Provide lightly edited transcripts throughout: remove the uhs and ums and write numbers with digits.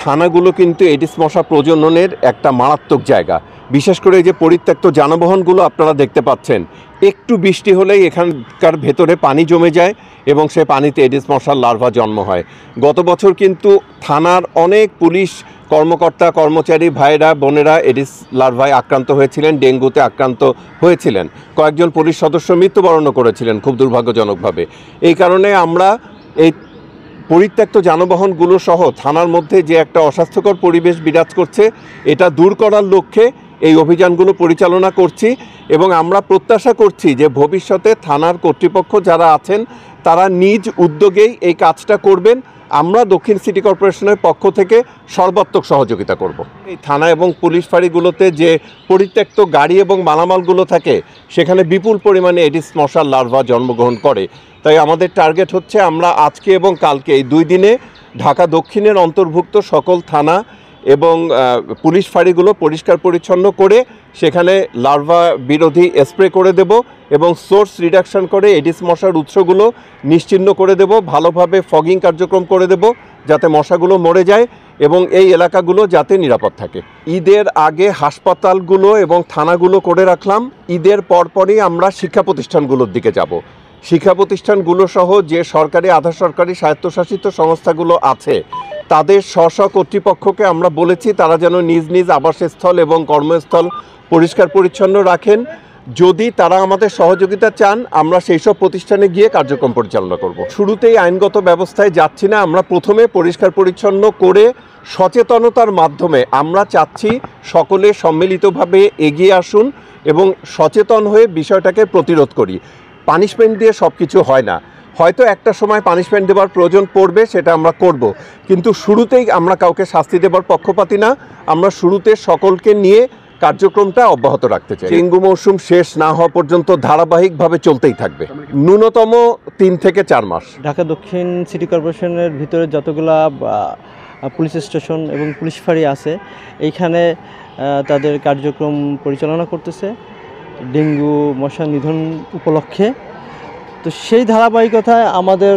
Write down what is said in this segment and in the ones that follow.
থানাগুলো কিন্তু এডিস মশা প্রজননের একটা মারাত্মক জায়গা। বিশেষ করে এই যে পরিত্যক্ত যানবাহনগুলো আপনারা দেখতে পাচ্ছেন, একটু বৃষ্টি হলেই এখানকার ভেতরে পানি জমে যায় এবং সে পানিতে এডিস মশার লার্ভা জন্ম হয়। গত বছর কিন্তু থানার অনেক পুলিশ কর্মকর্তা কর্মচারী ভাইরা বোনেরা এডিস লার্ভায় আক্রান্ত হয়েছিলেন, ডেঙ্গুতে আক্রান্ত হয়েছিলেন। কয়েকজন পুলিশ সদস্য মৃত্যুবরণ করেছিলেন খুব দুর্ভাগ্যজনকভাবে। এই কারণে আমরা এই পরিত্যক্ত যানবাহনগুলো সহ থানার মধ্যে যে একটা অস্বাস্থ্যকর পরিবেশ বিরাজ করছে, এটা দূর করার লক্ষ্যে এই অভিযানগুলো পরিচালনা করছি এবং আমরা প্রত্যাশা করছি যে ভবিষ্যতে থানার কর্তৃপক্ষ যারা আছেন তারা নিজ উদ্যোগেই এই কাজটা করবেন। আমরা দক্ষিণ সিটি কর্পোরেশনের পক্ষ থেকে সর্বাত্মক সহযোগিতা করব। এই থানা এবং পুলিশ ফাঁড়িগুলোতে যে পরিত্যক্ত গাড়ি এবং মালামালগুলো থাকে সেখানে বিপুল পরিমাণে এডিস মশার লার্ভা জন্মগ্রহণ করে। তাই আমাদের টার্গেট হচ্ছে আমরা আজকে এবং কালকে এই 2 দিনে ঢাকা দক্ষিণের অন্তর্ভুক্ত সকল থানা এবং পুলিশ ফাঁড়িগুলো পরিষ্কার পরিচ্ছন্ন করে সেখানে লার্ভা বিরোধী স্প্রে করে দেব এবং সোর্স রিডাকশন করে এডিস মশার উৎসগুলো নিশ্চিহ্ন করে দেব, ভালোভাবে ফগিং কার্যক্রম করে দেব যাতে মশাগুলো মরে যায় এবং এই এলাকাগুলো যাতে নিরাপদ থাকে। ঈদের আগে হাসপাতালগুলো এবং থানাগুলো করে রাখলাম। ঈদের পরপরই আমরা শিক্ষা প্রতিষ্ঠানগুলোর দিকে যাব। শিক্ষা প্রতিষ্ঠানগুলো সহ যে সরকারি আধা সরকারি স্বায়ত্তশাসিত সংস্থাগুলো আছে তাদের স্ব কর্তৃপক্ষকে আমরা বলেছি তারা যেন নিজ নিজ আবাসস্থল এবং কর্মস্থল পরিষ্কার পরিচ্ছন্ন রাখেন। যদি তারা আমাদের সহযোগিতা চান আমরা সেই সব প্রতিষ্ঠানে গিয়ে কার্যক্রম পরিচালনা করব। শুরুতেই আইনগত ব্যবস্থায় যাচ্ছি না, আমরা প্রথমে পরিষ্কার পরিচ্ছন্ন করে সচেতনতার মাধ্যমে আমরা চাচ্ছি সকলে সম্মিলিতভাবে এগিয়ে আসুন এবং সচেতন হয়ে বিষয়টাকে প্রতিরোধ করি। পানিশমেন্ট দিয়ে সব কিছু হয় না, হয়তো একটা সময় পানিশমেন্ট দেওয়ার প্রয়োজন পড়বে, সেটা আমরা করব, কিন্তু শুরুতেই আমরা কাউকে শাস্তি দেওয়ার পক্ষপাতী না। আমরা শুরুতে সকলকে নিয়ে কার্যক্রমটা অব্যাহত রাখতে চাই। ডেঙ্গু মৌসুম শেষ না হওয়া পর্যন্ত ধারাবাহিকভাবে চলতেই থাকবে, ন্যূনতম 3 থেকে 4 মাস। ঢাকা দক্ষিণ সিটি কর্পোরেশনের ভিতরে যতগুলা পুলিশ স্টেশন এবং পুলিশ ফাঁড়ি আছে এইখানে তাদের কার্যক্রম পরিচালনা করতেছে ডেঙ্গু মশা নিধন উপলক্ষে। তো সেই ধারাবাহিকতায় আমাদের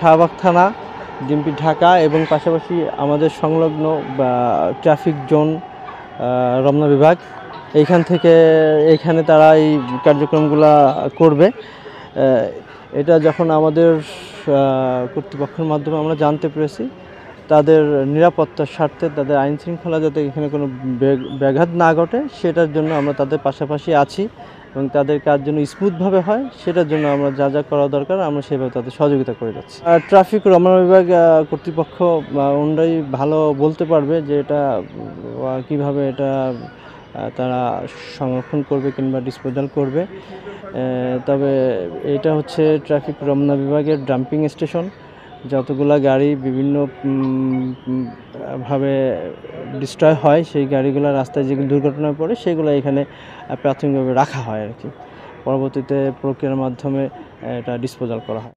শাহবাগ থানা, ডিএমপি ঢাকা এবং পাশাপাশি আমাদের সংলগ্ন ট্রাফিক জোন রমনা বিভাগ এইখানে তারা এই কার্যক্রমগুলো করবে। এটা যখন আমাদের কর্তৃপক্ষের মাধ্যমে আমরা জানতে পেরেছি, তাদের নিরাপত্তার স্বার্থে তাদের আইন শৃঙ্খলা যাতে এখানে কোনো ব্যাঘাত না ঘটে সেটার জন্য আমরা তাদের পাশাপাশি আছি এবং তাদের কাজ যেন স্মুথভাবে হয় সেটার জন্য আমরা যা যা করা দরকার আমরা সেভাবে তাদের সহযোগিতা করে যাচ্ছি। ট্রাফিক রমনা বিভাগ কর্তৃপক্ষ ওনারাই ভালো বলতে পারবে যে এটা কীভাবে এটা তারা সংরক্ষণ করবে কিংবা ডিসপোজাল করবে। তবে এটা হচ্ছে ট্রাফিক রমনা বিভাগের ডাম্পিং স্টেশন। যতগুলা গাড়ি বিভিন্ন ভাবে ডিস্ট্রয় হয় সেই গাড়িগুলো রাস্তায় যেগুলো দুর্ঘটনায় পড়ে সেগুলো এখানে প্রাথমিকভাবে রাখা হয় আর কি, পরবর্তীতে প্রক্রিয়ার মাধ্যমে এটা ডিসপোজাল করা হয়।